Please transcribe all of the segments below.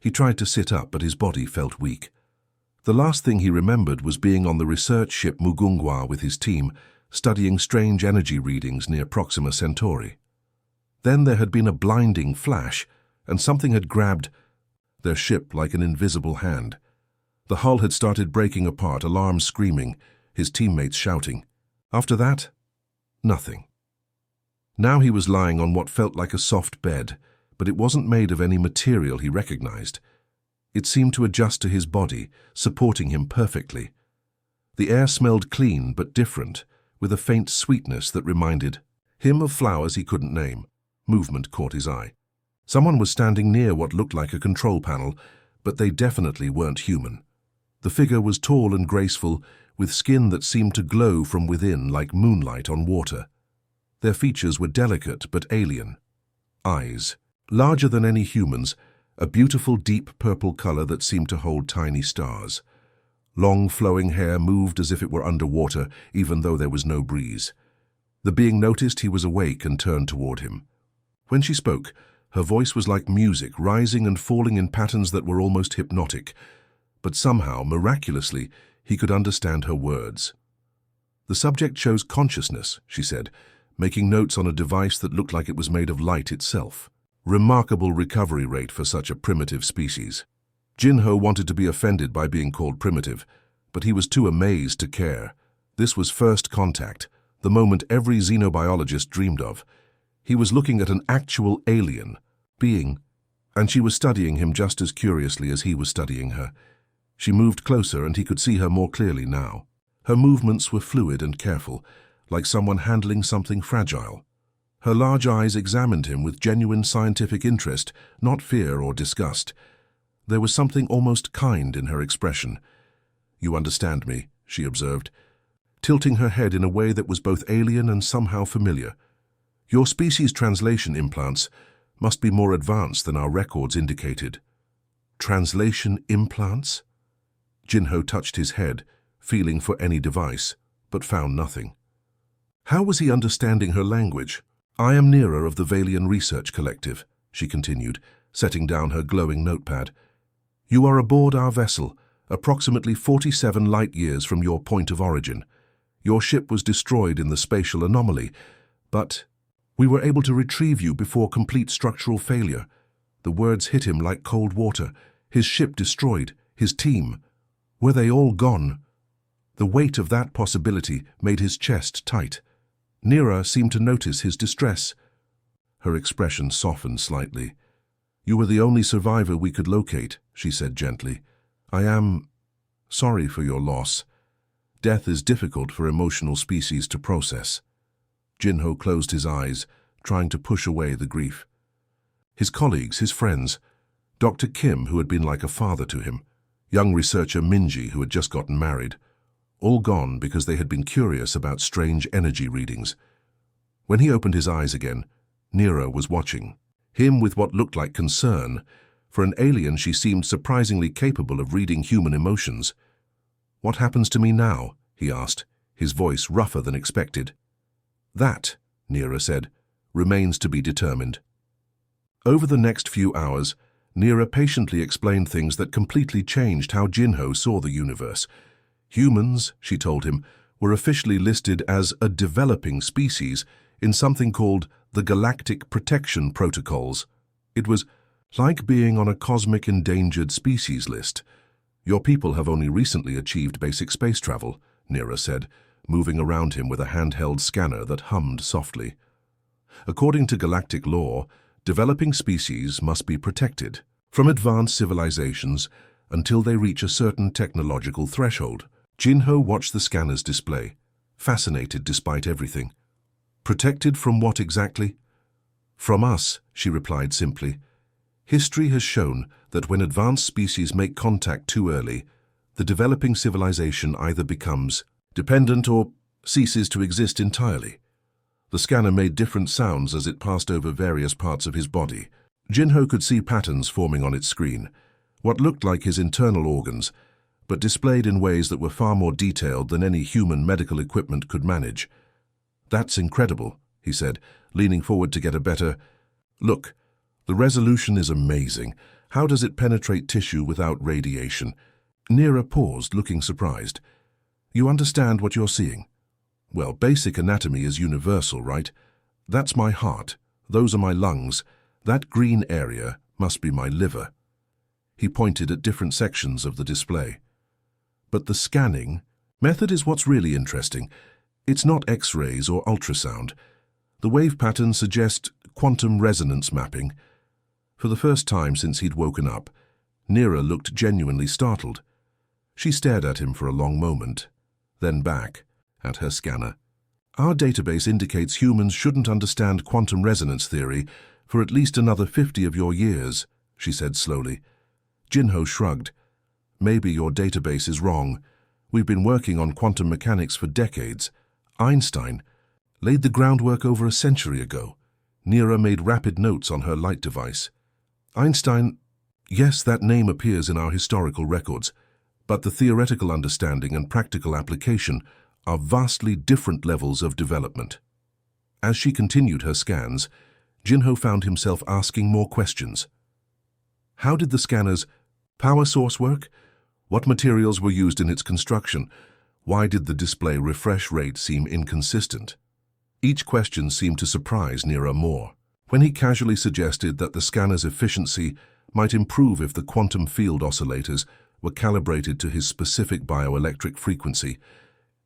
He tried to sit up, but his body felt weak. The last thing he remembered was being on the research ship Mugunghwa with his team, studying strange energy readings near Proxima Centauri. Then there had been a blinding flash, and something had grabbed their ship like an invisible hand. The hull had started breaking apart, alarms screaming, his teammates shouting. After that, nothing. Now he was lying on what felt like a soft bed, but it wasn't made of any material he recognized. It seemed to adjust to his body, supporting him perfectly. The air smelled clean but different, with a faint sweetness that reminded him of flowers he couldn't name. Movement caught his eye. Someone was standing near what looked like a control panel, but they definitely weren't human. The figure was tall and graceful, with skin that seemed to glow from within like moonlight on water. Their features were delicate but alien. Eyes, larger than any human's, a beautiful deep purple color that seemed to hold tiny stars. Long flowing hair moved as if it were underwater, even though there was no breeze. The being noticed he was awake and turned toward him. When she spoke, her voice was like music, rising and falling in patterns that were almost hypnotic. But somehow, miraculously, he could understand her words. The subject chose consciousness, she said, making notes on a device that looked like it was made of light itself. Remarkable recovery rate for such a primitive species. Jinho wanted to be offended by being called primitive, but he was too amazed to care. This was first contact, the moment every xenobiologist dreamed of. He was looking at an actual alien being, and she was studying him just as curiously as he was studying her. She moved closer, and he could see her more clearly now. Her movements were fluid and careful, like someone handling something fragile. Her large eyes examined him with genuine scientific interest, not fear or disgust. There was something almost kind in her expression. "You understand me," she observed, tilting her head in a way that was both alien and somehow familiar. "Your species translation implants must be more advanced than our records indicated." Translation implants? Jinho touched his head, feeling for any device, but found nothing. How was he understanding her language? "I am Nira of the Valian Research Collective," she continued, setting down her glowing notepad. "You are aboard our vessel, approximately 47 light-years from your point of origin. Your ship was destroyed in the spatial anomaly, but we were able to retrieve you before complete structural failure." The words hit him like cold water. His ship destroyed, his team. Were they all gone? The weight of that possibility made his chest tight. Nira seemed to notice his distress. Her expression softened slightly. "You were the only survivor we could locate," she said gently. "I am sorry for your loss. Death is difficult for emotional species to process." Jinho closed his eyes, trying to push away the grief. His colleagues, his friends, Dr. Kim, who had been like a father to him, young researcher Minji, who had just gotten married, all gone because they had been curious about strange energy readings. When he opened his eyes again, Nira was watching, him with what looked like concern. For an alien, she seemed surprisingly capable of reading human emotions. "What happens to me now?" he asked, his voice rougher than expected. "That," Nira said, "remains to be determined." Over the next few hours, Nira patiently explained things that completely changed how Jinho saw the universe. Humans, she told him, were officially listed as a developing species in something called the Galactic Protection Protocols. It was like being on a cosmic endangered species list. "Your people have only recently achieved basic space travel," Nira said, moving around him with a handheld scanner that hummed softly. "According to galactic law, developing species must be protected from advanced civilizations until they reach a certain technological threshold." Jinho watched the scanner's display, fascinated despite everything. "Protected from what exactly?" "From us," she replied simply. "History has shown that when advanced species make contact too early, the developing civilization either becomes dependent or ceases to exist entirely." The scanner made different sounds as it passed over various parts of his body. Jinho could see patterns forming on its screen, what looked like his internal organs, but displayed in ways that were far more detailed than any human medical equipment could manage. "That's incredible," he said, leaning forward to get a better look. "The resolution is amazing. How does it penetrate tissue without radiation? Neera paused, looking surprised. You understand what you're seeing? Well, basic anatomy is universal, right? That's my heart. Those are my lungs. That green area must be my liver. He pointed at different sections of the display. But the scanning method is what's really interesting. It's not X-rays or ultrasound. The wave patterns suggest quantum resonance mapping. For the first time since he'd woken up, Neera looked genuinely startled. She stared at him for a long moment, then back at her scanner. Our database indicates humans shouldn't understand quantum resonance theory for at least another 50 of your years, she said slowly. Jinho shrugged. Maybe your database is wrong. We've been working on quantum mechanics for decades. Einstein laid the groundwork over a century ago. Neera made rapid notes on her light device. Einstein, yes, that name appears in our historical records, but the theoretical understanding and practical application are vastly different levels of development. As she continued her scans, Jinho found himself asking more questions. How did the scanner's power source work? What materials were used in its construction? Why did the display refresh rate seem inconsistent? Each question seemed to surprise Neera more. When he casually suggested that the scanner's efficiency might improve if the quantum field oscillators were calibrated to his specific bioelectric frequency,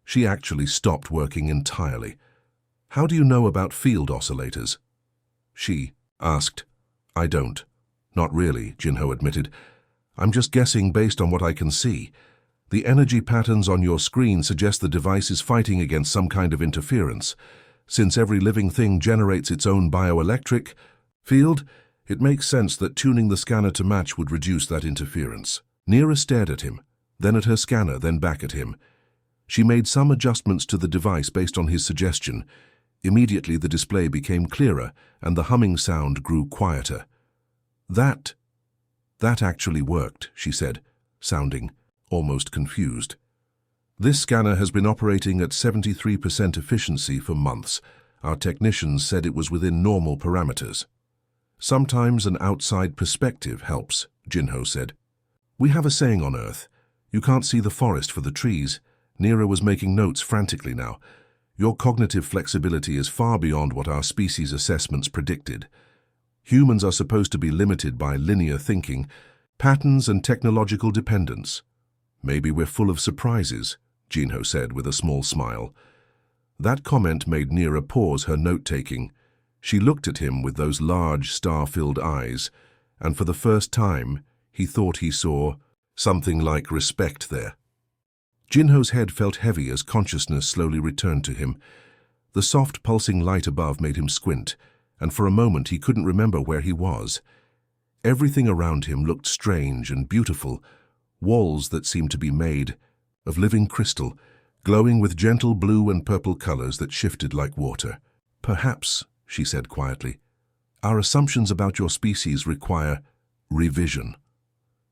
she actually stopped working entirely. How do you know about field oscillators? She asked. I don't. Not really, Jinho admitted. I'm just guessing based on what I can see. The energy patterns on your screen suggest the device is fighting against some kind of interference. Since every living thing generates its own bioelectric field, it makes sense that tuning the scanner to match would reduce that interference. Neera stared at him, then at her scanner, then back at him. She made some adjustments to the device based on his suggestion. Immediately the display became clearer and the humming sound grew quieter. That actually worked, she said, sounding almost confused. This scanner has been operating at 73% efficiency for months. Our technicians said it was within normal parameters. Sometimes an outside perspective helps, Jinho said. We have a saying on Earth. You can't see the forest for the trees. Neera was making notes frantically now. Your cognitive flexibility is far beyond what our species assessments predicted. Humans are supposed to be limited by linear thinking, patterns and technological dependence. Maybe we're full of surprises, Jinho said with a small smile. That comment made Neera pause her note-taking. She looked at him with those large, star-filled eyes, and for the first time, he thought he saw something like respect there. Jinho's head felt heavy as consciousness slowly returned to him. The soft, pulsing light above made him squint, and for a moment he couldn't remember where he was. Everything around him looked strange and beautiful, walls that seemed to be made of living crystal, glowing with gentle blue and purple colors that shifted like water. Perhaps, she said quietly, our assumptions about your species require revision.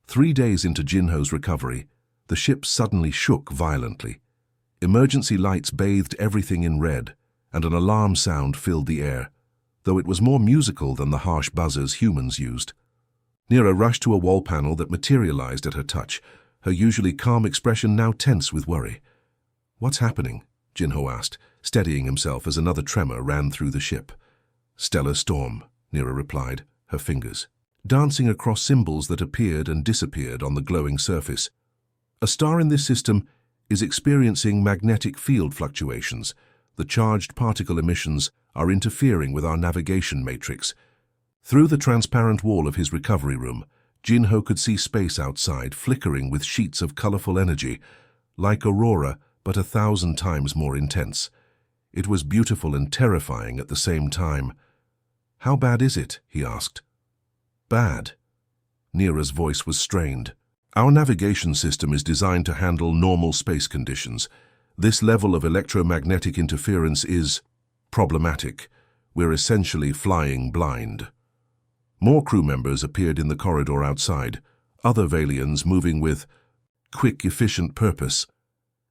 3 days into Jinho's recovery, the ship suddenly shook violently. Emergency lights bathed everything in red, and an alarm sound filled the air, though it was more musical than the harsh buzzers humans used. Neera rushed to a wall panel that materialized at her touch, her usually calm expression now tense with worry. What's happening? Jinho asked, steadying himself as another tremor ran through the ship. Stellar storm, Neera replied, her fingers dancing across symbols that appeared and disappeared on the glowing surface. A star in this system is experiencing magnetic field fluctuations. The charged particle emissions are interfering with our navigation matrix. Through the transparent wall of his recovery room, Jinho could see space outside flickering with sheets of colorful energy, like aurora but 1,000 times more intense. It was beautiful and terrifying at the same time. How bad is it? He asked. Bad. Neera's voice was strained. Our navigation system is designed to handle normal space conditions. This level of electromagnetic interference is problematic. We're essentially flying blind. More crew members appeared in the corridor outside, other Valians moving with quick, efficient purpose.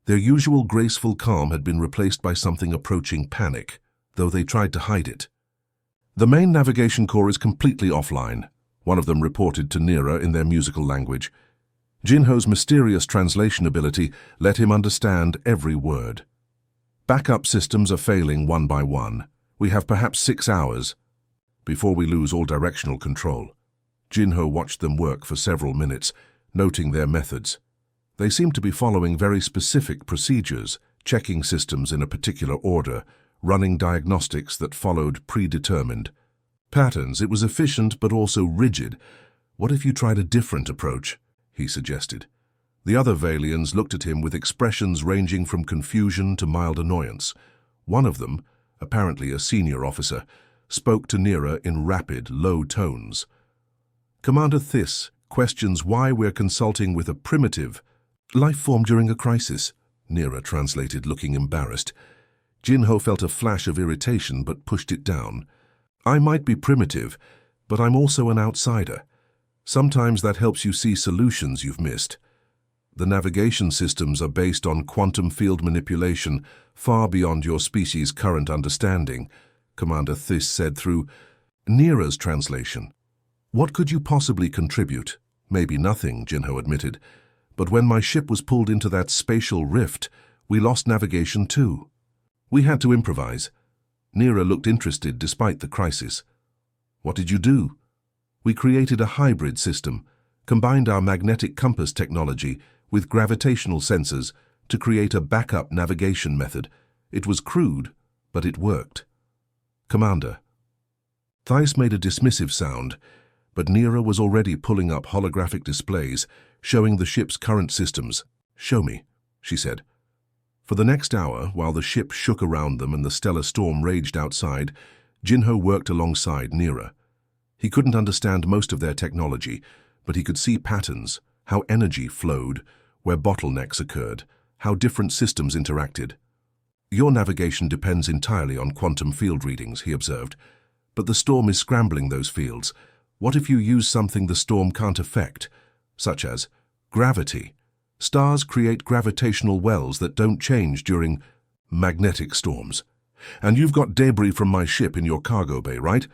Their usual graceful calm had been replaced by something approaching panic, though they tried to hide it. The main navigation core is completely offline. one of them reported to Nira in their musical language. Jinho's mysterious translation ability let him understand every word. Backup systems are failing one by one. We have perhaps 6 hours before we lose all directional control. Jinho watched them work for several minutes, noting their methods. They seemed to be following very specific procedures, checking systems in a particular order, running diagnostics that followed predetermined patterns. It was efficient but also rigid. "What if you tried a different approach?" he suggested. The other Valians looked at him with expressions ranging from confusion to mild annoyance. One of them, apparently a senior officer, spoke to Nira in rapid, low tones. "Commander Thys questions why we're consulting with a primitive life form during a crisis," Nira translated, looking embarrassed. Jinho felt a flash of irritation but pushed it down. "I might be primitive, but I'm also an outsider. Sometimes that helps you see solutions you've missed. The navigation systems are based on quantum field manipulation far beyond your species' current understanding," Commander Thys said through Nira's translation. "What could you possibly contribute?" "Maybe nothing," Jinho admitted. "But when my ship was pulled into that spatial rift, we lost navigation too. We had to improvise." Nira looked interested despite the crisis. "What did you do?" "We created a hybrid system, combined our magnetic compass technology with gravitational sensors to create a backup navigation method. It was crude, but it worked." "Commander." Thys made a dismissive sound, but Nira was already pulling up holographic displays showing the ship's current systems. "Show me," she said. For the next hour, while the ship shook around them and the stellar storm raged outside, Jinho worked alongside Nira. He couldn't understand most of their technology, but he could see patterns, how energy flowed, where bottlenecks occurred, how different systems interacted. "Your navigation depends entirely on quantum field readings," he observed. "But the storm is scrambling those fields. What if you use something the storm can't affect, such as gravity? Stars create gravitational wells that don't change during magnetic storms. And you've got debris from my ship in your cargo bay, right?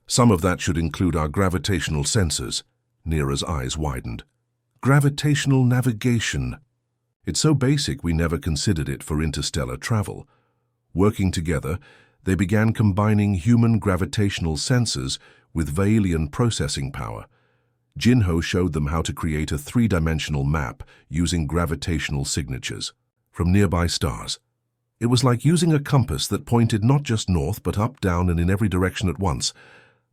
Some of that should include our gravitational sensors." Nira's eyes widened. "Gravitational navigation. It's so basic we never considered it for interstellar travel." Working together, they began combining human gravitational sensors with Vailian processing power. Jinho showed them how to create a 3-dimensional map using gravitational signatures from nearby stars. It was like using a compass that pointed not just north but up, down, and in every direction at once.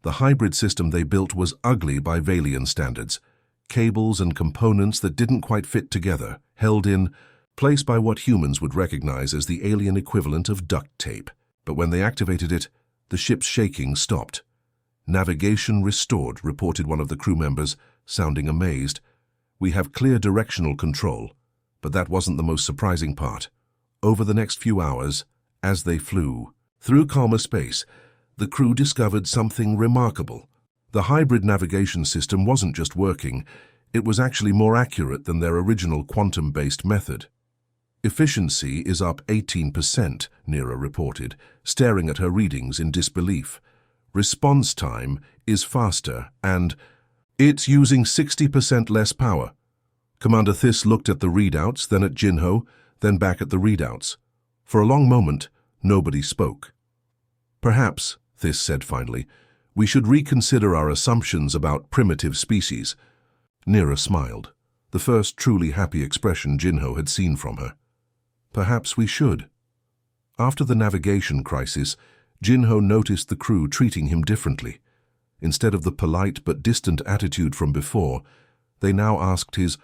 The hybrid system they built was ugly by Vailian standards. Cables and components that didn't quite fit together, held in place by what humans would recognize as the alien equivalent of duct tape. But when they activated it, the ship's shaking stopped. "Navigation restored," reported one of the crew members, sounding amazed. "We have clear directional control." But that wasn't the most surprising part. Over the next few hours, as they flew through calmer space, the crew discovered something remarkable. The hybrid navigation system wasn't just working, it was actually more accurate than their original quantum-based method. "Efficiency is up 18%, Nira reported, staring at her readings in disbelief. "Response time is faster and it's using 60% less power." Commander Thys looked at the readouts, then at Jinho, then back at the readouts. For a long moment, nobody spoke. "Perhaps," Thys said finally, "we should reconsider our assumptions about primitive species." Nira smiled, the first truly happy expression Jinho had seen from her. "Perhaps we should." After the navigation crisis, Jinho noticed the crew treating him differently. Instead of the polite but distant attitude from before, they now asked his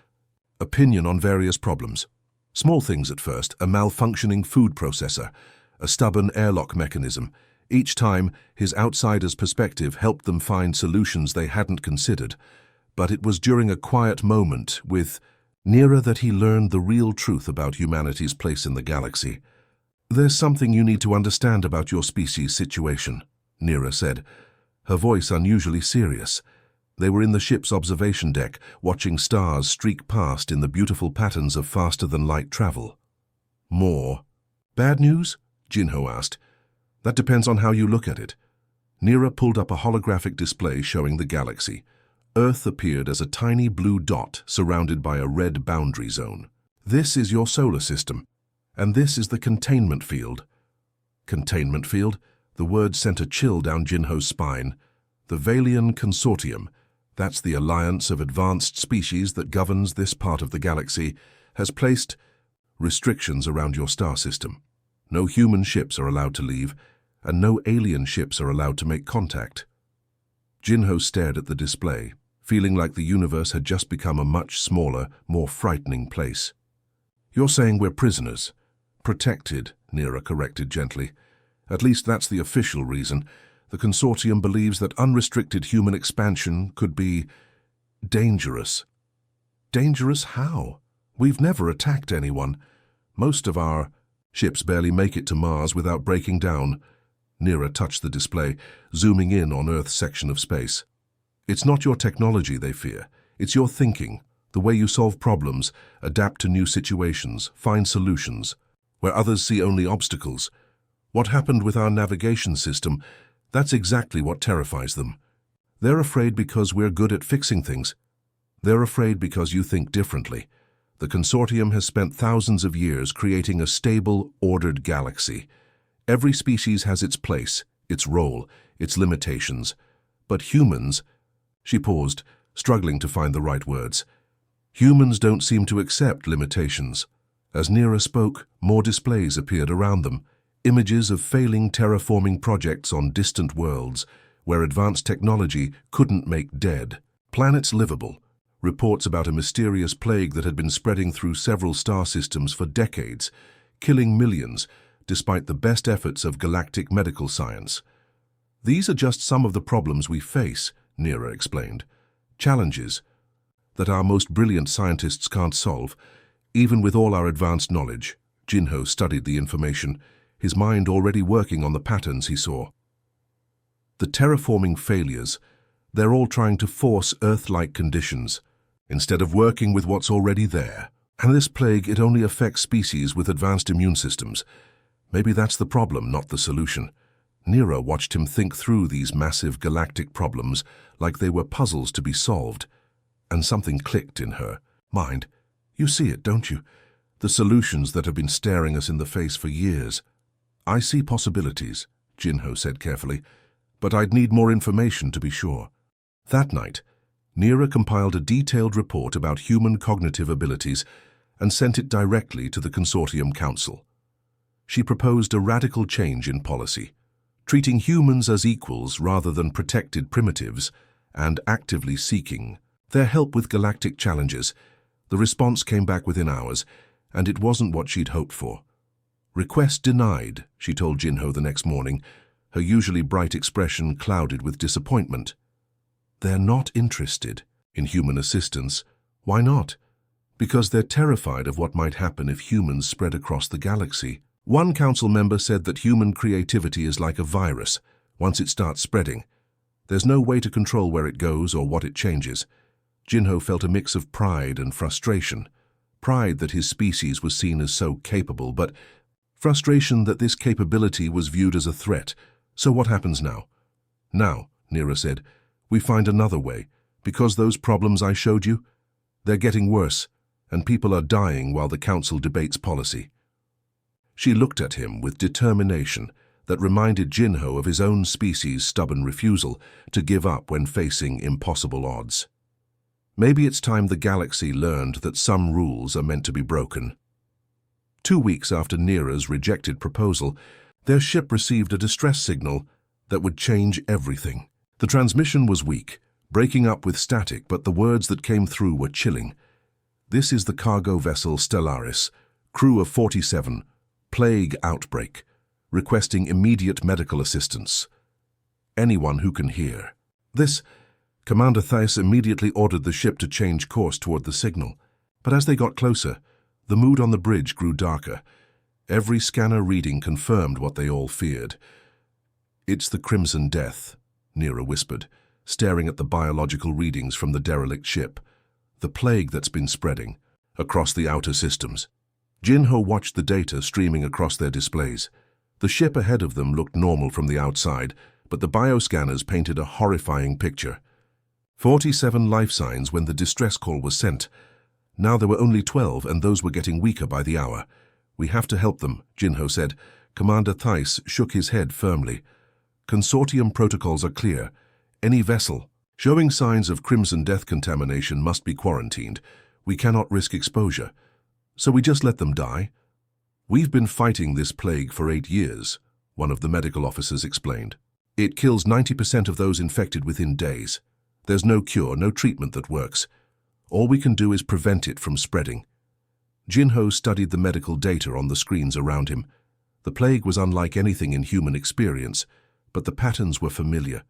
opinion on various problems. Small things at first: a malfunctioning food processor, a stubborn airlock mechanism. Each time, his outsider's perspective helped them find solutions they hadn't considered. But it was during a quiet moment with Nira that he learned the real truth about humanity's place in the galaxy. "There's something you need to understand about your species' situation," Nira said, her voice unusually serious. They were in the ship's observation deck, watching stars streak past in the beautiful patterns of faster-than-light travel. "More bad news?" Jinho asked. "That depends on how you look at it." Nira pulled up a holographic display showing the galaxy. Earth appeared as a tiny blue dot surrounded by a red boundary zone. This is your solar system, and this is the containment field. Containment field? The word sent a chill down Jinho's spine. The Valian Consortium, that's the alliance of advanced species that governs this part of the galaxy, has placed restrictions around your star system. No human ships are allowed to leave, and no alien ships are allowed to make contact. Jinho stared at the display, feeling like the universe had just become a much smaller, more frightening place. "You're saying we're prisoners." "Protected," Nira corrected gently. "At least that's the official reason. The Consortium believes that unrestricted human expansion could be dangerous." "Dangerous how? We've never attacked anyone. Most of our ships barely make it to Mars without breaking down." Nira touched the display, zooming in on Earth's section of space. "It's not your technology they fear. It's your thinking, the way you solve problems, adapt to new situations, find solutions, where others see only obstacles. What happened with our navigation system, that's exactly what terrifies them. They're afraid because we're good at fixing things. They're afraid because you think differently. The Consortium has spent thousands of years creating a stable, ordered galaxy. Every species has its place, its role, its limitations. But humans—" She paused, struggling to find the right words. "Humans don't seem to accept limitations." As Nira spoke, more displays appeared around them. Images of failing terraforming projects on distant worlds, where advanced technology couldn't make dead planets livable. Reports about a mysterious plague that had been spreading through several star systems for decades, killing millions, despite the best efforts of galactic medical science. "These are just some of the problems we face," Nira explained. "Challenges that our most brilliant scientists can't solve, even with all our advanced knowledge." Jinho studied the information, his mind already working on the patterns he saw. "The terraforming failures, they're all trying to force Earth-like conditions, instead of working with what's already there. And this plague, it only affects species with advanced immune systems. Maybe that's the problem, not the solution." Nira watched him think through these massive galactic problems like they were puzzles to be solved, and something clicked in her mind. "You see it, don't you? The solutions that have been staring us in the face for years." "I see possibilities," Jinho said carefully, "but I'd need more information to be sure." That night, Nira compiled a detailed report about human cognitive abilities and sent it directly to the Consortium Council. She proposed a radical change in policy, treating humans as equals rather than protected primitives, and actively seeking their help with galactic challenges. The response came back within hours, and it wasn't what she'd hoped for. "Request denied," she told Jinho the next morning, her usually bright expression clouded with disappointment. "They're not interested in human assistance." "Why not?" "Because they're terrified of what might happen if humans spread across the galaxy." One council member said that human creativity is like a virus. Once it starts spreading, there's no way to control where it goes or what it changes. Jinho felt a mix of pride and frustration. Pride that his species was seen as so capable, but frustration that this capability was viewed as a threat. "So what happens now?" "Now," Nira said, "we find another way, because those problems I showed you, they're getting worse, and people are dying while the council debates policy." She looked at him with determination that reminded Jinho of his own species' stubborn refusal to give up when facing impossible odds. Maybe it's time the galaxy learned that some rules are meant to be broken. 2 weeks after Nira's rejected proposal, their ship received a distress signal that would change everything. The transmission was weak, breaking up with static, but the words that came through were chilling. "This is the cargo vessel Stellaris, crew of 47, plague outbreak, requesting immediate medical assistance. Anyone who can hear." This, Commander Thais immediately ordered the ship to change course toward the signal. But as they got closer, the mood on the bridge grew darker. Every scanner reading confirmed what they all feared. "It's the Crimson Death," Nira whispered, staring at the biological readings from the derelict ship. "The plague that's been spreading across the outer systems." Jinho watched the data streaming across their displays. The ship ahead of them looked normal from the outside, but the bioscanners painted a horrifying picture. 47 life signs when the distress call was sent. Now there were only 12, and those were getting weaker by the hour. We have to help them, Jinho said. Commander Theiss shook his head firmly. Consortium protocols are clear. Any vessel showing signs of Crimson Death contamination must be quarantined. We cannot risk exposure. So we just let them die? We've been fighting this plague for 8 years, one of the medical officers explained. It kills 90% of those infected within days. There's no cure, no treatment that works. All we can do is prevent it from spreading. Jinho studied the medical data on the screens around him. The plague was unlike anything in human experience, but the patterns were familiar.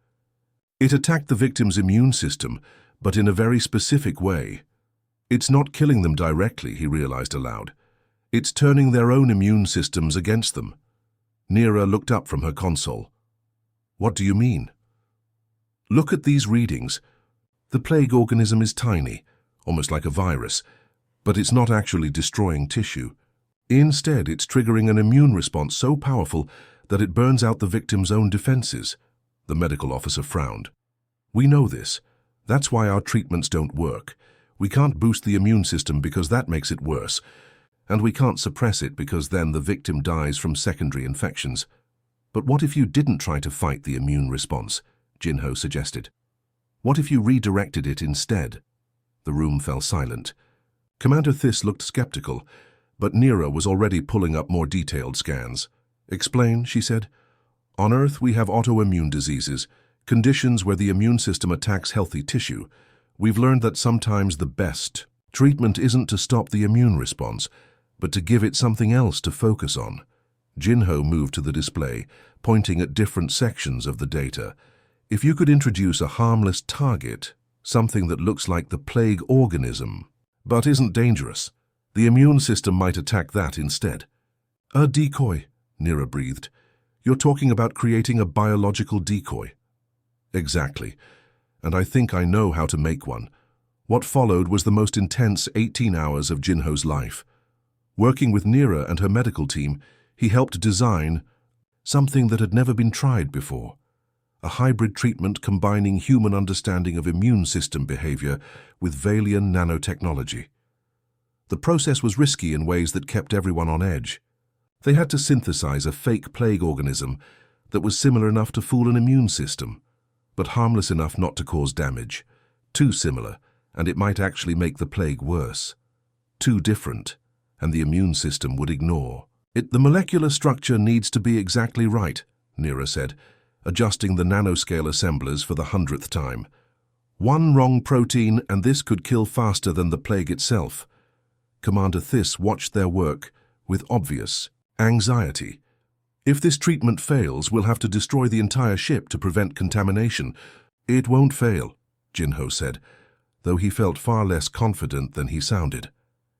It attacked the victim's immune system, but in a very specific way. It's not killing them directly, he realized aloud. It's turning their own immune systems against them. Neera looked up from her console. What do you mean? Look at these readings. The plague organism is tiny, almost like a virus, but it's not actually destroying tissue. Instead, it's triggering an immune response so powerful that it burns out the victim's own defenses. The medical officer frowned. We know this. That's why our treatments don't work. We can't boost the immune system because that makes it worse. And we can't suppress it because then the victim dies from secondary infections. But what if you didn't try to fight the immune response? Jinho suggested. What if you redirected it instead? The room fell silent. Commander Theiss looked skeptical, but Neera was already pulling up more detailed scans. Explain, she said. On Earth, we have autoimmune diseases, conditions where the immune system attacks healthy tissue. We've learned that sometimes the best treatment isn't to stop the immune response, but to give it something else to focus on. Jinho moved to the display, pointing at different sections of the data. If you could introduce a harmless target, something that looks like the plague organism, but isn't dangerous, the immune system might attack that instead. A decoy, Neera breathed. You're talking about creating a biological decoy. Exactly, and I think I know how to make one. What followed was the most intense 18 hours of Jinho's life. Working with Neera and her medical team, he helped design something that had never been tried before. A hybrid treatment combining human understanding of immune system behavior with Valian nanotechnology. The process was risky in ways that kept everyone on edge. They had to synthesize a fake plague organism that was similar enough to fool an immune system, but harmless enough not to cause damage. Too similar, and it might actually make the plague worse. Too different, and the immune system would ignore. The molecular structure needs to be exactly right, Neera said, adjusting the nanoscale assemblers for the 100th time. One wrong protein, and this could kill faster than the plague itself. Commander Theiss watched their work with obvious anxiety. If this treatment fails, we'll have to destroy the entire ship to prevent contamination. It won't fail, Jinho said, though he felt far less confident than he sounded.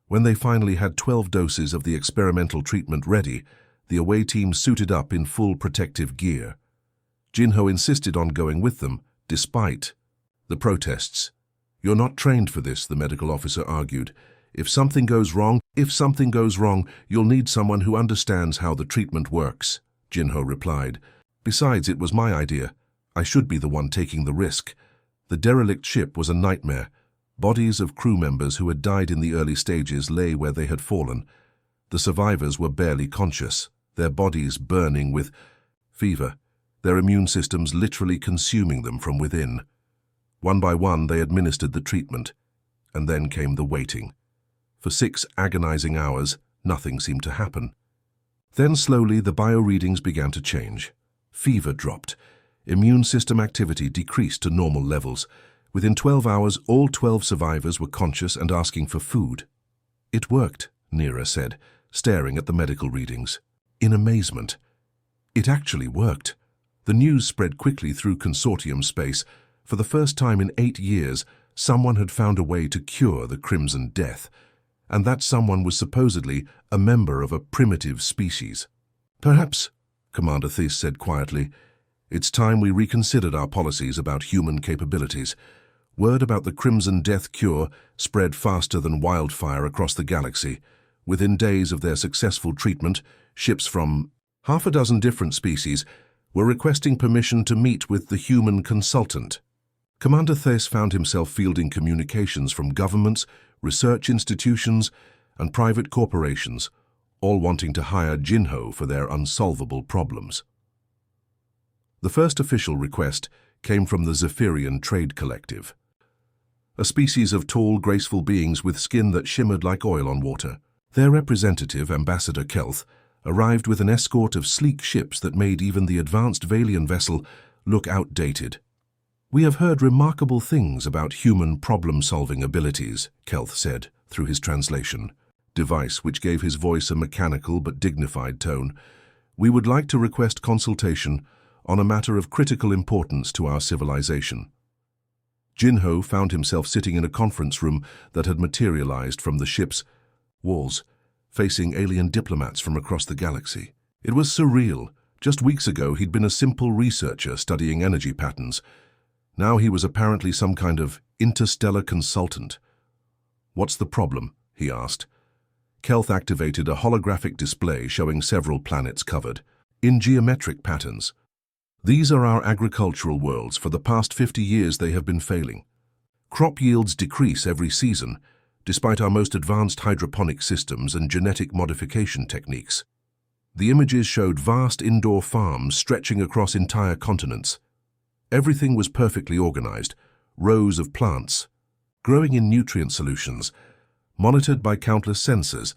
When they finally had 12 doses of the experimental treatment ready, the away team suited up in full protective gear. Jinho insisted on going with them, despite the protests. You're not trained for this, the medical officer argued. If something goes wrong, you'll need someone who understands how the treatment works, Jinho replied. Besides, it was my idea. I should be the one taking the risk. The derelict ship was a nightmare. Bodies of crew members who had died in the early stages lay where they had fallen. The survivors were barely conscious, their bodies burning with fever, their immune systems literally consuming them from within. One by one, they administered the treatment, and then came the waiting. For 6 agonizing hours, nothing seemed to happen. Then slowly the bioreadings began to change. Fever dropped. Immune system activity decreased to normal levels. Within 12 hours, all 12 survivors were conscious and asking for food. It worked, Neera said, staring at the medical readings. In amazement. It actually worked. The news spread quickly through consortium space. For the first time in 8 years, someone had found a way to cure the Crimson Death. And that someone was supposedly a member of a primitive species. Perhaps, Commander Theiss said quietly, it's time we reconsidered our policies about human capabilities. Word about the Crimson Death cure spread faster than wildfire across the galaxy. Within days of their successful treatment, ships from 6 different species were requesting permission to meet with the human consultant. Commander Thace found himself fielding communications from governments, research institutions, and private corporations, all wanting to hire Jinho for their unsolvable problems. The first official request came from the Zephyrian Trade Collective, a species of tall, graceful beings with skin that shimmered like oil on water. Their representative, Ambassador Kelth, arrived with an escort of sleek ships that made even the advanced Valian vessel look outdated. "We have heard remarkable things about human problem-solving abilities," Kelth said through his translation device, which gave his voice a mechanical but dignified tone. "We would like to request consultation on a matter of critical importance to our civilization." Jinho found himself sitting in a conference room that had materialized from the ship's walls, facing alien diplomats from across the galaxy. It was surreal. Just weeks ago, he'd been a simple researcher studying energy patterns. Now he was apparently some kind of interstellar consultant. "What's the problem?" he asked. Kelth activated a holographic display showing several planets covered in geometric patterns. "These are our agricultural worlds. For the past 50 years they have been failing. Crop yields decrease every season, despite our most advanced hydroponic systems and genetic modification techniques." The images showed vast indoor farms stretching across entire continents. Everything was perfectly organized, rows of plants, growing in nutrient solutions, monitored by countless sensors,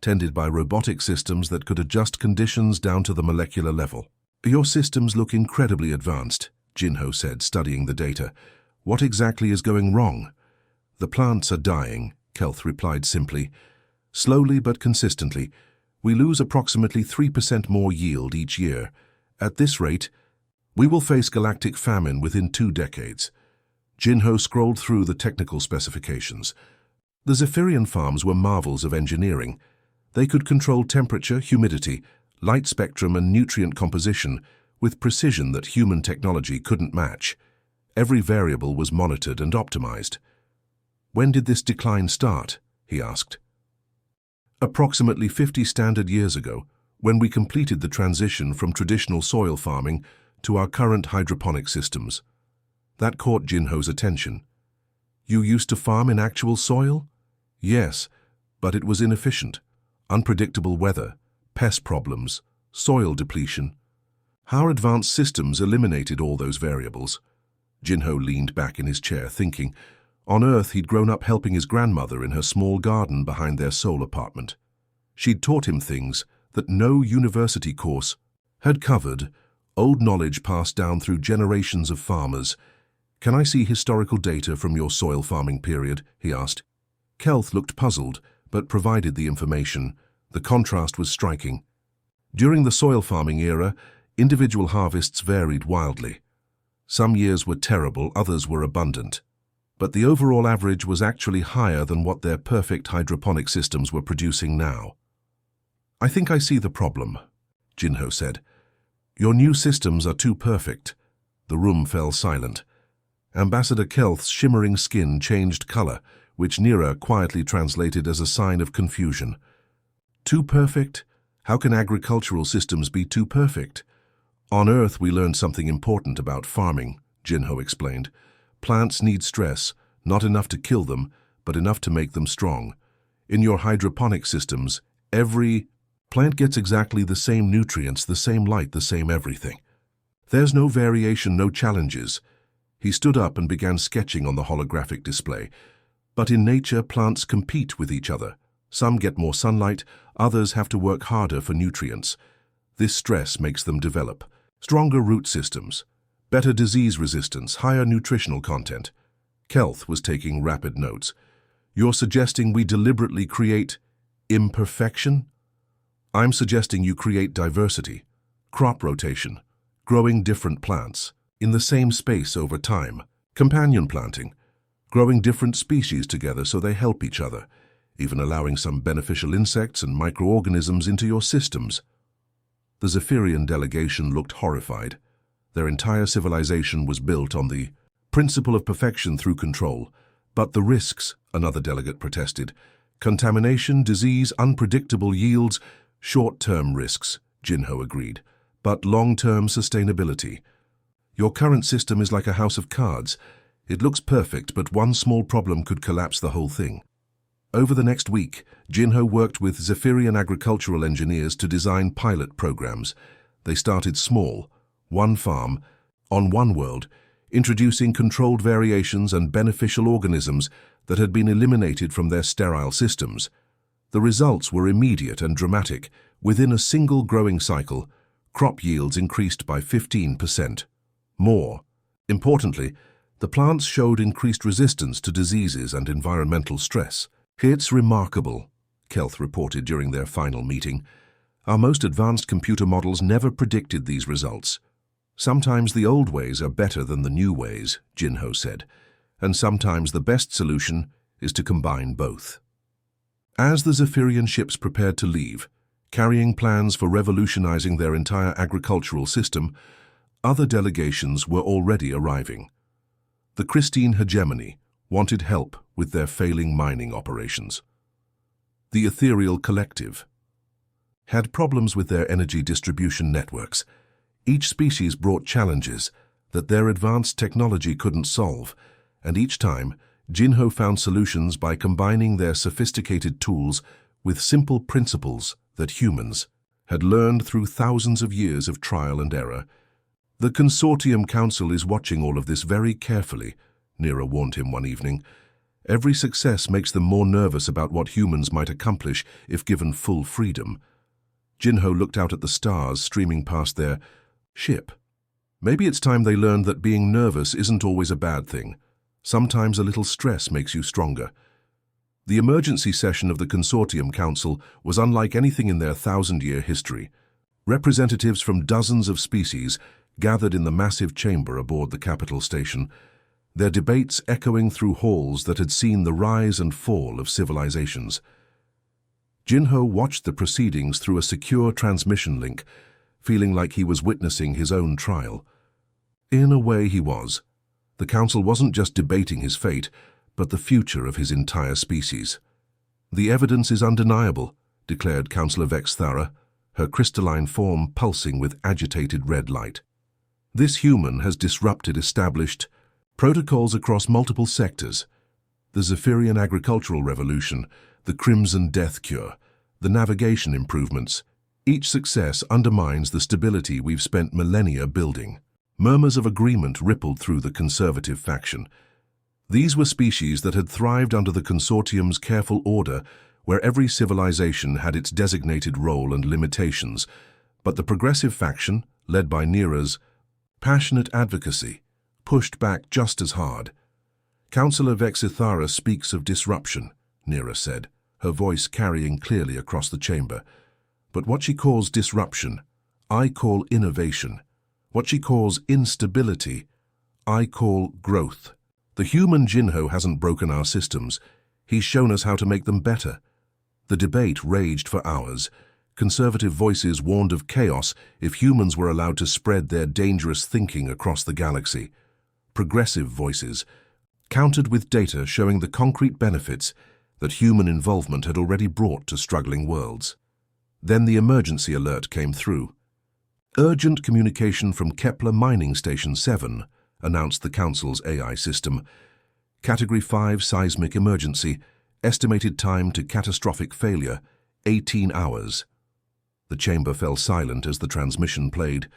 tended by robotic systems that could adjust conditions down to the molecular level. "Your systems look incredibly advanced," Jinho said, studying the data. "What exactly is going wrong?" "The plants are dying," Kelth replied simply. "Slowly but consistently. We lose approximately 3% more yield each year. At this rate, we will face galactic famine within 2 decades. Jinho scrolled through the technical specifications. The Zephyrian farms were marvels of engineering. They could control temperature, humidity, light spectrum, and nutrient composition with precision that human technology couldn't match. Every variable was monitored and optimized. "When did this decline start?" he asked. "Approximately 50 standard years ago, when we completed the transition from traditional soil farming to our current hydroponic systems." That caught Jinho's attention. "You used to farm in actual soil?" "Yes, but it was inefficient. Unpredictable weather, pest problems, soil depletion. Our advanced systems eliminated all those variables." Jinho leaned back in his chair, thinking. On Earth, he'd grown up helping his grandmother in her small garden behind their soul apartment. She'd taught him things that no university course had covered, old knowledge passed down through generations of farmers. "Can I see historical data from your soil farming period?" he asked. Kelth looked puzzled, but provided the information. The contrast was striking. During the soil farming era, individual harvests varied wildly. Some years were terrible, others were abundant. But the overall average was actually higher than what their perfect hydroponic systems were producing now. "I think I see the problem," Jinho said. "Your new systems are too perfect." The room fell silent. Ambassador Kelth's shimmering skin changed color, which Nira quietly translated as a sign of confusion. "Too perfect? How can agricultural systems be too perfect?" "On Earth, we learned something important about farming," Jinho explained. "Plants need stress, not enough to kill them, but enough to make them strong. In your hydroponic systems, every plant gets exactly the same nutrients, the same light, the same everything. There's no variation, no challenges." He stood up and began sketching on the holographic display. "But in nature, plants compete with each other. Some get more sunlight, others have to work harder for nutrients. This stress makes them develop stronger root systems, better disease resistance, higher nutritional content." Kelth was taking rapid notes. "You're suggesting we deliberately create imperfection?" "I'm suggesting you create diversity, crop rotation, growing different plants in the same space over time, companion planting, growing different species together so they help each other, even allowing some beneficial insects and microorganisms into your systems." The Zephyrian delegation looked horrified. Their entire civilization was built on the principle of perfection through control. "But the risks," another delegate protested. "Contamination, disease, unpredictable yields, short-term risks," Jinho agreed, "but long-term sustainability. Your current system is like a house of cards. It looks perfect, but one small problem could collapse the whole thing. Over the next week, Jinho worked with Zephyrian agricultural engineers to design pilot programs. They started small, one farm, on one world, introducing controlled variations and beneficial organisms that had been eliminated from their sterile systems. The results were immediate and dramatic. Within a single growing cycle, crop yields increased by 15%. More importantly, the plants showed increased resistance to diseases and environmental stress. "It's remarkable," Kelth reported during their final meeting. "Our most advanced computer models never predicted these results. Sometimes the old ways are better than the new ways," Jinho said, "and sometimes the best solution is to combine both." As the Zephyrian ships prepared to leave, carrying plans for revolutionizing their entire agricultural system, other delegations were already arriving. The Christine hegemony wanted help with their failing mining operations. The Ethereal Collective had problems with their energy distribution networks. Each species brought challenges that their advanced technology couldn't solve, and each time, Jinho found solutions by combining their sophisticated tools with simple principles that humans had learned through thousands of years of trial and error. "The Consortium Council is watching all of this very carefully," Nira warned him one evening. "Every success makes them more nervous about what humans might accomplish if given full freedom." Jinho looked out at the stars streaming past their ship. Maybe it's time they learned that being nervous isn't always a bad thing. Sometimes a little stress makes you stronger. The emergency session of the Consortium Council was unlike anything in their 1,000-year history. Representatives from dozens of species gathered in the massive chamber aboard the capital station, their debates echoing through halls that had seen the rise and fall of civilizations. Jinho watched the proceedings through a secure transmission link, feeling like he was witnessing his own trial. In a way he was. The council wasn't just debating his fate, but the future of his entire species. "The evidence is undeniable," declared Councillor Vex Thara, her crystalline form pulsing with agitated red light. "This human has disrupted established protocols across multiple sectors. The Zephyrian agricultural revolution, the Crimson Death cure, the navigation improvements. Each success undermines the stability we've spent millennia building." Murmurs of agreement rippled through the conservative faction. These were species that had thrived under the Consortium's careful order, where every civilization had its designated role and limitations. But the progressive faction, led by Nira's passionate advocacy, pushed back just as hard. "Councillor Vexithara speaks of disruption," Nira said, her voice carrying clearly across the chamber. "But what she calls disruption, I call innovation. What she calls instability, I call growth. The human Jinho hasn't broken our systems. He's shown us how to make them better." The debate raged for hours. Conservative voices warned of chaos if humans were allowed to spread their dangerous thinking across the galaxy. Progressive voices countered with data showing the concrete benefits that human involvement had already brought to struggling worlds. Then the emergency alert came through. "Urgent communication from Kepler Mining Station 7, announced the Council's AI system. "Category 5 seismic emergency. Estimated time to catastrophic failure, 18 hours. The chamber fell silent as the transmission played.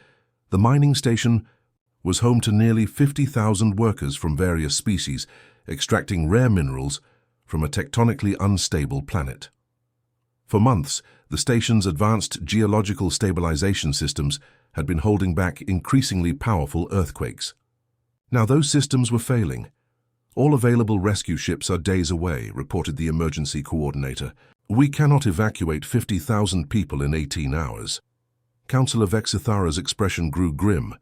The mining station was home to nearly 50,000 workers from various species, extracting rare minerals from a tectonically unstable planet. For months, the station's advanced geological stabilization systems had been holding back increasingly powerful earthquakes. Now those systems were failing. "All available rescue ships are days away," reported the emergency coordinator. "We cannot evacuate 50,000 people in 18 hours. Councillor Vexithara's expression grew grim.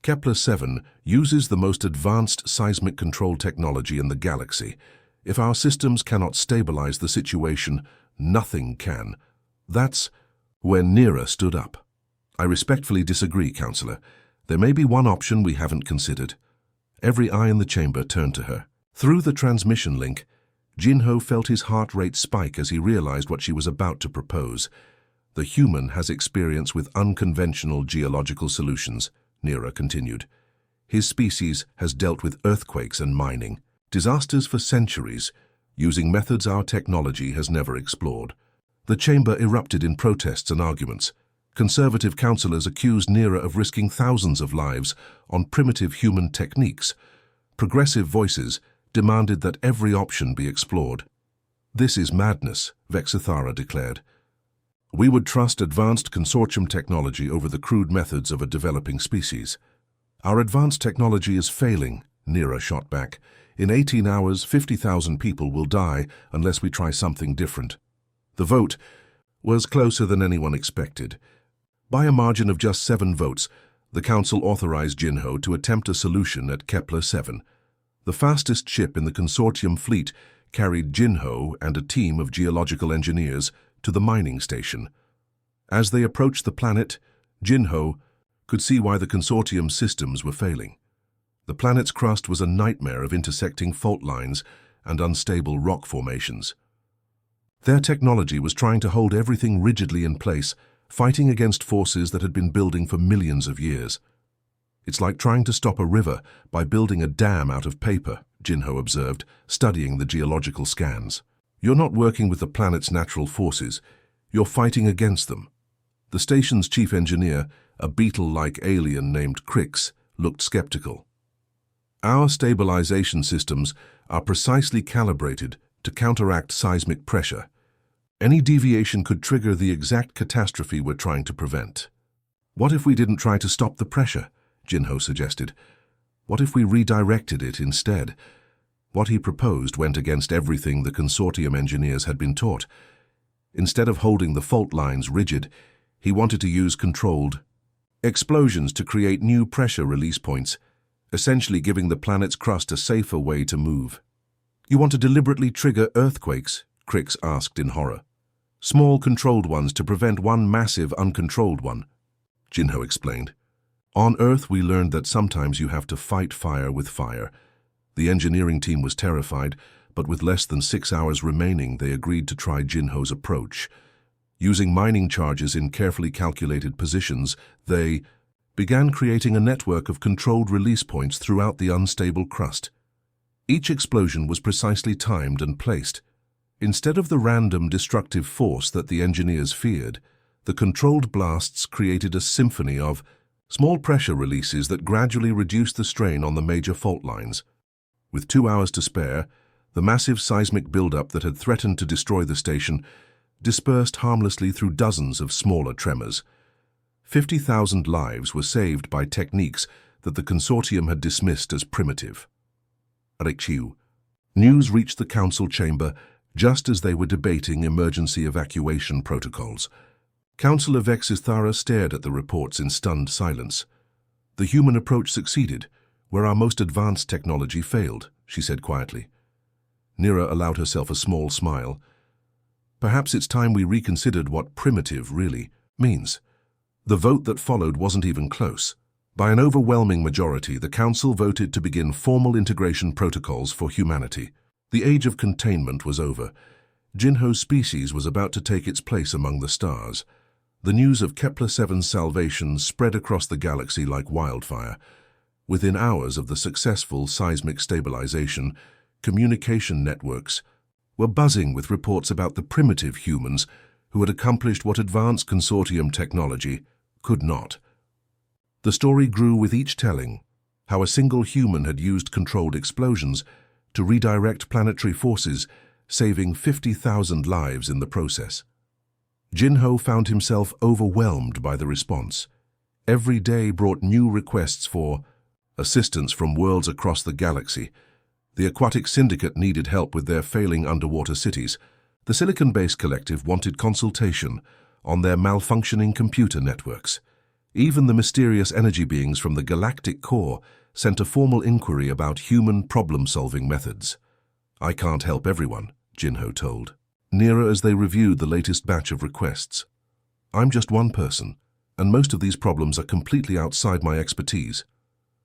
"Kepler 7 uses the most advanced seismic control technology in the galaxy. If our systems cannot stabilize the situation, nothing can." That's when Nira stood up. "I respectfully disagree, Councillor. There may be one option we haven't considered." Every eye in the chamber turned to her. Through the transmission link, Jinho felt his heart rate spike as he realized what she was about to propose. "The human has experience with unconventional geological solutions," Nira continued. His species has dealt with earthquakes and mining, disasters for centuries, using methods our technology has never explored. The chamber erupted in protests and arguments. Conservative councillors accused Nira of risking thousands of lives on primitive human techniques. Progressive voices demanded that every option be explored. "This is madness," Vexithara declared. "We would trust advanced consortium technology over the crude methods of a developing species." "Our advanced technology is failing," Nira shot back. "In 18 hours, 50,000 people will die unless we try something different." The vote was closer than anyone expected. By a margin of just 7 votes, the council authorized Jinho to attempt a solution at Kepler-7. The fastest ship in the consortium fleet carried Jinho and a team of geological engineers to the mining station. As they approached the planet, Jinho could see why the consortium's systems were failing. The planet's crust was a nightmare of intersecting fault lines and unstable rock formations. Their technology was trying to hold everything rigidly in place, fighting against forces that had been building for millions of years. "It's like trying to stop a river by building a dam out of paper," Jinho observed, studying the geological scans. "You're not working with the planet's natural forces, you're fighting against them." The station's chief engineer, a beetle-like alien named Crix, looked skeptical. "Our stabilization systems are precisely calibrated to counteract seismic pressure. Any deviation could trigger the exact catastrophe we're trying to prevent." "What if we didn't try to stop the pressure?" Jinho suggested. "What if we redirected it instead?" What he proposed went against everything the consortium engineers had been taught. Instead of holding the fault lines rigid, he wanted to use controlled explosions to create new pressure release points, essentially giving the planet's crust a safer way to move. "You want to deliberately trigger earthquakes?" Crix asked in horror. "Small controlled ones to prevent one massive uncontrolled one," Jinho explained. "On Earth we learned that sometimes you have to fight fire with fire." The engineering team was terrified, but with less than 6 hours remaining they agreed to try Jinho's approach. Using mining charges in carefully calculated positions, they began creating a network of controlled release points throughout the unstable crust. Each explosion was precisely timed and placed. Instead of the random destructive force that the engineers feared, the controlled blasts created a symphony of small pressure releases that gradually reduced the strain on the major fault lines. With 2 hours to spare, the massive seismic buildup that had threatened to destroy the station dispersed harmlessly through dozens of smaller tremors. 50,000 lives were saved by techniques that the consortium had dismissed as primitive. Arikchiu. News reached the council chamber just as they were debating emergency evacuation protocols. Councillor Vexithara stared at the reports in stunned silence. "The human approach succeeded, where our most advanced technology failed," she said quietly. Nira allowed herself a small smile. "Perhaps it's time we reconsidered what primitive really means." The vote that followed wasn't even close. By an overwhelming majority, the council voted to begin formal integration protocols for humanity. The age of containment was over. Jinho's species was about to take its place among the stars. The news of Kepler-7's salvation spread across the galaxy like wildfire. Within hours of the successful seismic stabilization, communication networks were buzzing with reports about the primitive humans who had accomplished what advanced consortium technology could not. The story grew with each telling, how a single human had used controlled explosions to redirect planetary forces, saving 50,000 lives in the process. Jinho found himself overwhelmed by the response. Every day brought new requests for assistance from worlds across the galaxy. The Aquatic Syndicate needed help with their failing underwater cities. The Silicon-based collective wanted consultation on their malfunctioning computer networks. Even the mysterious energy beings from the galactic core sent a formal inquiry about human problem-solving methods. "I can't help everyone," Jinho told Nira as they reviewed the latest batch of requests. "I'm just one person, and most of these problems are completely outside my expertise."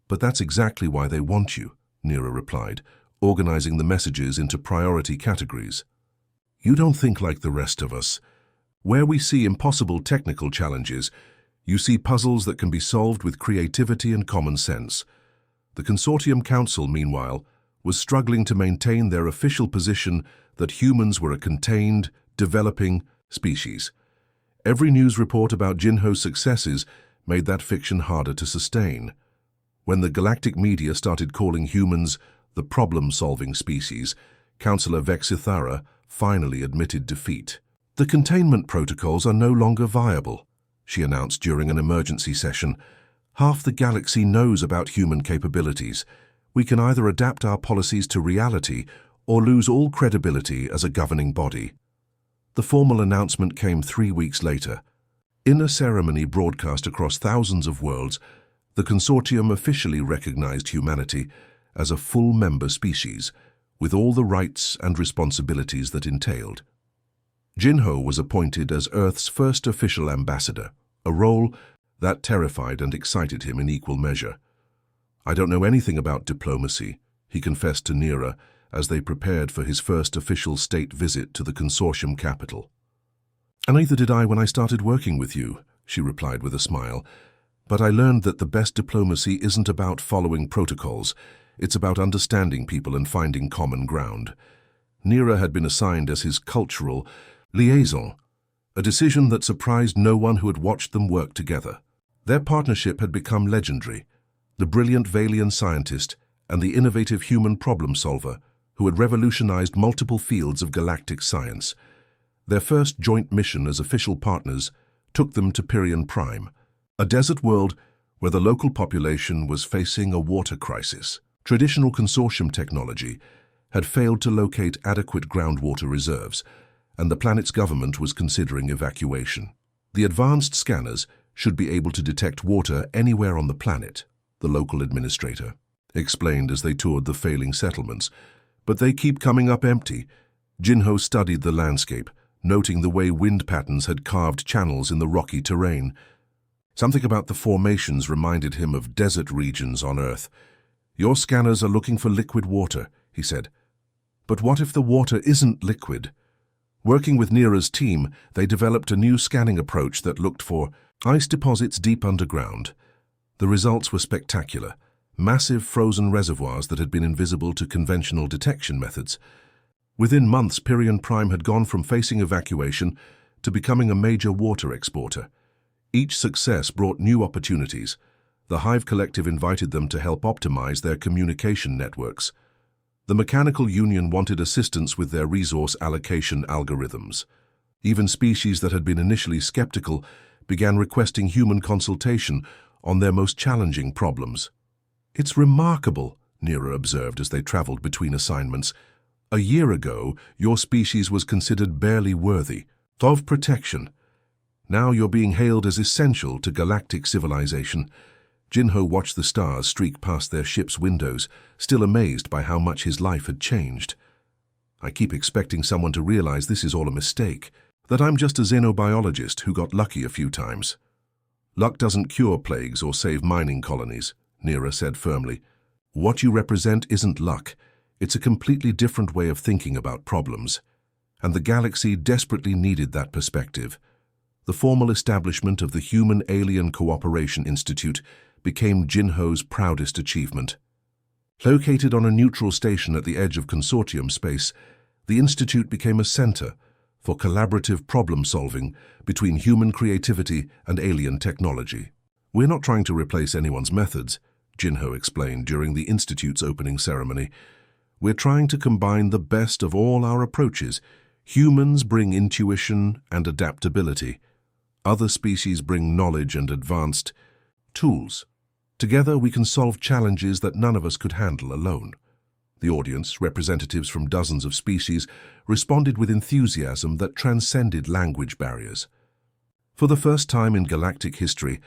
"But that's exactly why they want you," Nira replied, organizing the messages into priority categories. "You don't think like the rest of us. Where we see impossible technical challenges, you see puzzles that can be solved with creativity and common sense. The Consortium Council, meanwhile, was struggling to maintain their official position that humans were a contained, developing species. Every news report about Jinho's successes made that fiction harder to sustain. When the galactic media started calling humans the problem-solving species, Councillor Vexithara finally admitted defeat. "The containment protocols are no longer viable," she announced during an emergency session. "Half the galaxy knows about human capabilities. We can either adapt our policies to reality or lose all credibility as a governing body." The formal announcement came 3 weeks later. In a ceremony broadcast across thousands of worlds, the consortium officially recognized humanity as a full member species, with all the rights and responsibilities that entailed. Jinho was appointed as Earth's first official ambassador, a role that terrified and excited him in equal measure. "I don't know anything about diplomacy," he confessed to Nira as they prepared for his first official state visit to the consortium capital. "And neither did I when I started working with you," she replied with a smile. "But I learned that the best diplomacy isn't about following protocols. It's about understanding people and finding common ground." Nira had been assigned as his cultural liaison, a decision that surprised no one who had watched them work together. Their partnership had become legendary. The brilliant Valian scientist and the innovative human problem solver who had revolutionized multiple fields of galactic science. Their first joint mission as official partners took them to Pirion Prime, a desert world where the local population was facing a water crisis. Traditional consortium technology had failed to locate adequate groundwater reserves, and the planet's government was considering evacuation. "The advanced scanners should be able to detect water anywhere on the planet," the local administrator explained as they toured the failing settlements. "But they keep coming up empty." Jinho studied the landscape, noting the way wind patterns had carved channels in the rocky terrain. Something about the formations reminded him of desert regions on Earth. "Your scanners are looking for liquid water," he said. "But what if the water isn't liquid?" Working with Nira's team, they developed a new scanning approach that looked for ice deposits deep underground. The results were spectacular. Massive frozen reservoirs that had been invisible to conventional detection methods. Within months, Pirion Prime had gone from facing evacuation to becoming a major water exporter. Each success brought new opportunities. The Hive Collective invited them to help optimize their communication networks. The Mechanical Union wanted assistance with their resource allocation algorithms. Even species that had been initially skeptical began requesting human consultation on their most challenging problems. "It's remarkable," Nira observed as they traveled between assignments. "A year ago, your species was considered barely worthy of protection. Now you're being hailed as essential to galactic civilization." Jinho watched the stars streak past their ship's windows, still amazed by how much his life had changed. "I keep expecting someone to realize this is all a mistake, that I'm just a xenobiologist who got lucky a few times." "Luck doesn't cure plagues or save mining colonies," Nira said firmly. "What you represent isn't luck. It's a completely different way of thinking about problems. And the galaxy desperately needed that perspective." The formal establishment of the Human-Alien Cooperation Institute became Jinho's proudest achievement. Located on a neutral station at the edge of consortium space, the institute became a center for collaborative problem-solving between human creativity and alien technology. "We're not trying to replace anyone's methods," Jinho explained during the institute's opening ceremony. "We're trying to combine the best of all our approaches. Humans bring intuition and adaptability. Other species bring knowledge and advanced tools. Together we can solve challenges that none of us could handle alone." The audience, representatives from dozens of species, responded with enthusiasm that transcended language barriers. For the first time in galactic history,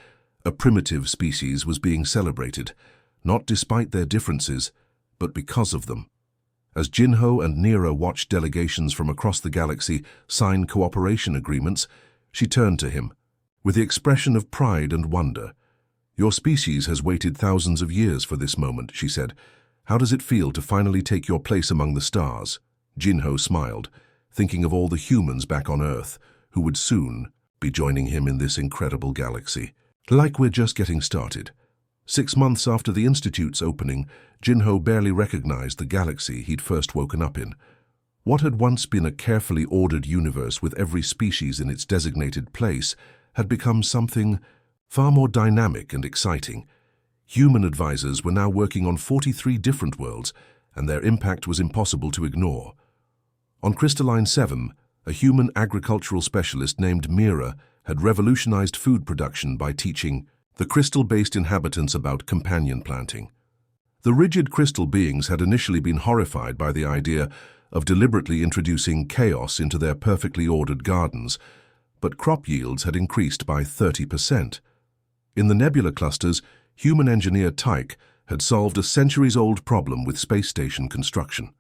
a primitive species was being celebrated, not despite their differences, but because of them. As Jinho and Nira watched delegations from across the galaxy sign cooperation agreements, she turned to him with the expression of pride and wonder. "Your species has waited thousands of years for this moment," she said. "How does it feel to finally take your place among the stars?" Jinho smiled, thinking of all the humans back on Earth who would soon be joining him in this incredible galaxy. "Like we're just getting started," 6 months after the Institute's opening, Jinho barely recognized the galaxy he'd first woken up in. What had once been a carefully ordered universe with every species in its designated place had become something far more dynamic and exciting. Human advisors were now working on 43 different worlds, and their impact was impossible to ignore. On Crystalline 7, a human agricultural specialist named Mira had revolutionized food production by teaching the crystal-based inhabitants about companion planting. The rigid crystal beings had initially been horrified by the idea of deliberately introducing chaos into their perfectly ordered gardens, but crop yields had increased by 30%. In the nebula clusters, human engineer Tyche had solved a centuries-old problem with space station construction.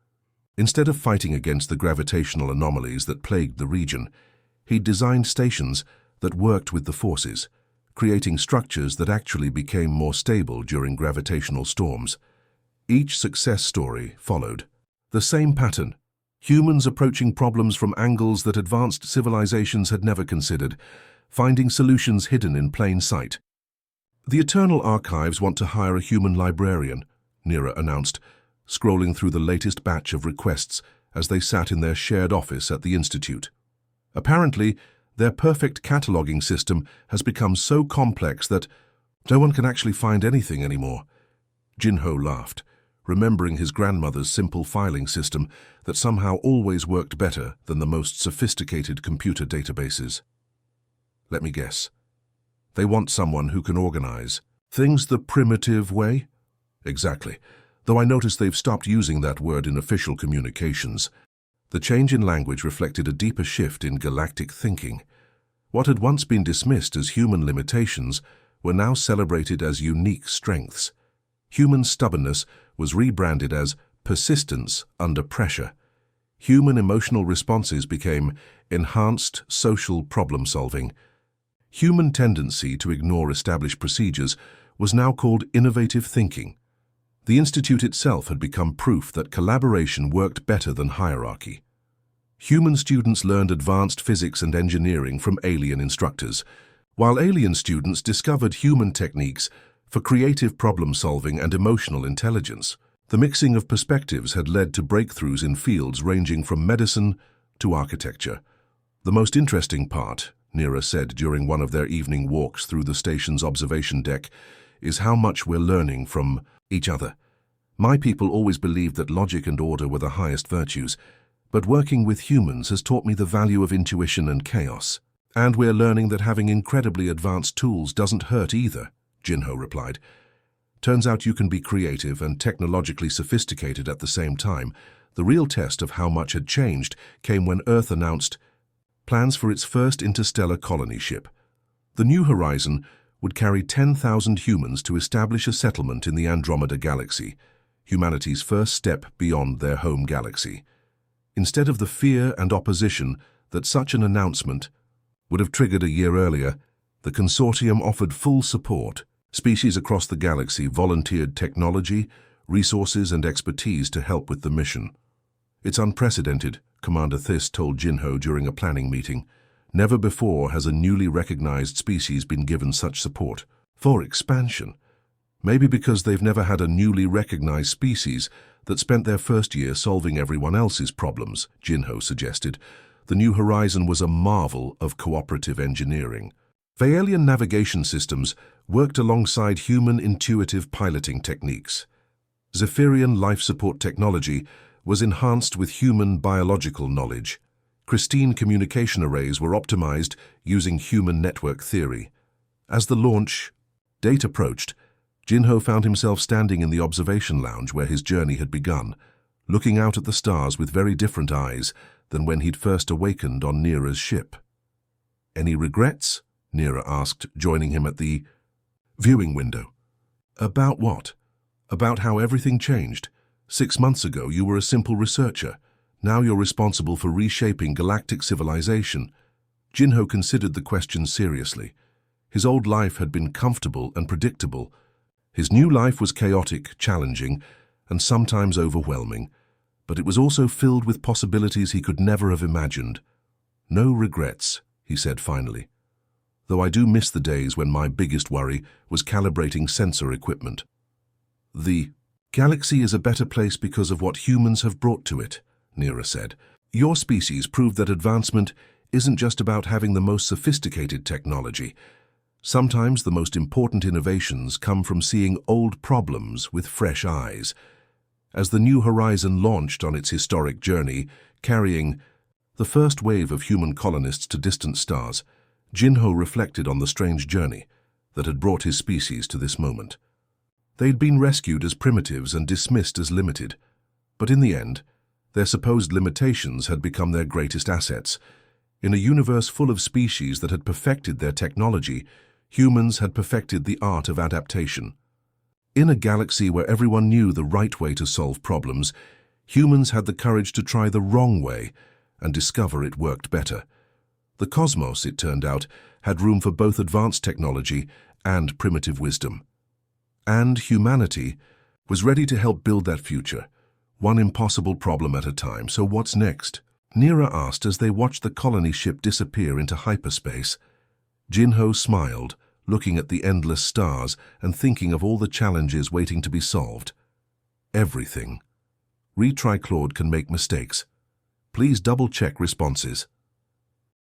Instead of fighting against the gravitational anomalies that plagued the region, he'd designed stations that worked with the forces, creating structures that actually became more stable during gravitational storms. Each success story followed the same pattern: humans approaching problems from angles that advanced civilizations had never considered, finding solutions hidden in plain sight. "The Eternal Archives want to hire a human librarian," Nira announced, scrolling through the latest batch of requests as they sat in their shared office at the Institute. "Apparently, their perfect cataloging system has become so complex that no one can actually find anything anymore." Jinho laughed, remembering his grandmother's simple filing system that somehow always worked better than the most sophisticated computer databases. "Let me guess. They want someone who can organize things the primitive way?" "Exactly, though I notice they've stopped using that word in official communications." The change in language reflected a deeper shift in galactic thinking. What had once been dismissed as human limitations were now celebrated as unique strengths. Human stubbornness was rebranded as persistence under pressure. Human emotional responses became enhanced social problem-solving. Human tendency to ignore established procedures was now called innovative thinking. The Institute itself had become proof that collaboration worked better than hierarchy. Human students learned advanced physics and engineering from alien instructors, while alien students discovered human techniques for creative problem-solving and emotional intelligence. The mixing of perspectives had led to breakthroughs in fields ranging from medicine to architecture. "The most interesting part," Nira said during one of their evening walks through the station's observation deck, "is how much we're learning from each other. My people always believed that logic and order were the highest virtues, but working with humans has taught me the value of intuition and chaos. And we're learning that having incredibly advanced tools doesn't hurt either," Jinho replied. "Turns out you can be creative and technologically sophisticated at the same time." The real test of how much had changed came when Earth announced plans for its first interstellar colony ship. The New Horizon would carry 10,000 humans to establish a settlement in the Andromeda Galaxy, humanity's first step beyond their home galaxy. Instead of the fear and opposition that such an announcement would have triggered a year earlier, the consortium offered full support. Species across the galaxy volunteered technology, resources, and expertise to help with the mission. "It's unprecedented," Commander Thys told Jinho during a planning meeting. "Never before has a newly recognized species been given such support for expansion. Maybe because they've never had a newly recognized species that spent their first year solving everyone else's problems," Jinho suggested. The New Horizon was a marvel of cooperative engineering. Vaelian navigation systems worked alongside human intuitive piloting techniques. Zephyrian life support technology was enhanced with human biological knowledge. Christine communication arrays were optimized using human network theory. As the launch date approached, Jinho found himself standing in the observation lounge where his journey had begun, looking out at the stars with very different eyes than when he'd first awakened on Nira's ship. "Any regrets?" Nira asked, joining him at the viewing window. "About what?" "About how everything changed. 6 months ago, you were a simple researcher. Now you're responsible for reshaping galactic civilization." Jinho considered the question seriously. His old life had been comfortable and predictable. His new life was chaotic, challenging, and sometimes overwhelming, but it was also filled with possibilities he could never have imagined. "No regrets," he said finally. though I do miss the days when my biggest worry was calibrating sensor equipment. The galaxy is a better place because of what humans have brought to it, Nira said. Your species proved that advancement isn't just about having the most sophisticated technology. Sometimes the most important innovations come from seeing old problems with fresh eyes. As the New Horizon launched on its historic journey, carrying the first wave of human colonists to distant stars, Jinho reflected on the strange journey that had brought his species to this moment. They'd been rescued as primitives and dismissed as limited, but in the end, their supposed limitations had become their greatest assets. In a universe full of species that had perfected their technology, humans had perfected the art of adaptation. In a galaxy where everyone knew the right way to solve problems, humans had the courage to try the wrong way and discover it worked better. The cosmos, it turned out, had room for both advanced technology and primitive wisdom. And humanity was ready to help build that future, one impossible problem at a time. So what's next? Nira asked as they watched the colony ship disappear into hyperspace. Jinho smiled, looking at the endless stars and thinking of all the challenges waiting to be solved. Everything. Retry Claude can make mistakes. Please double-check responses.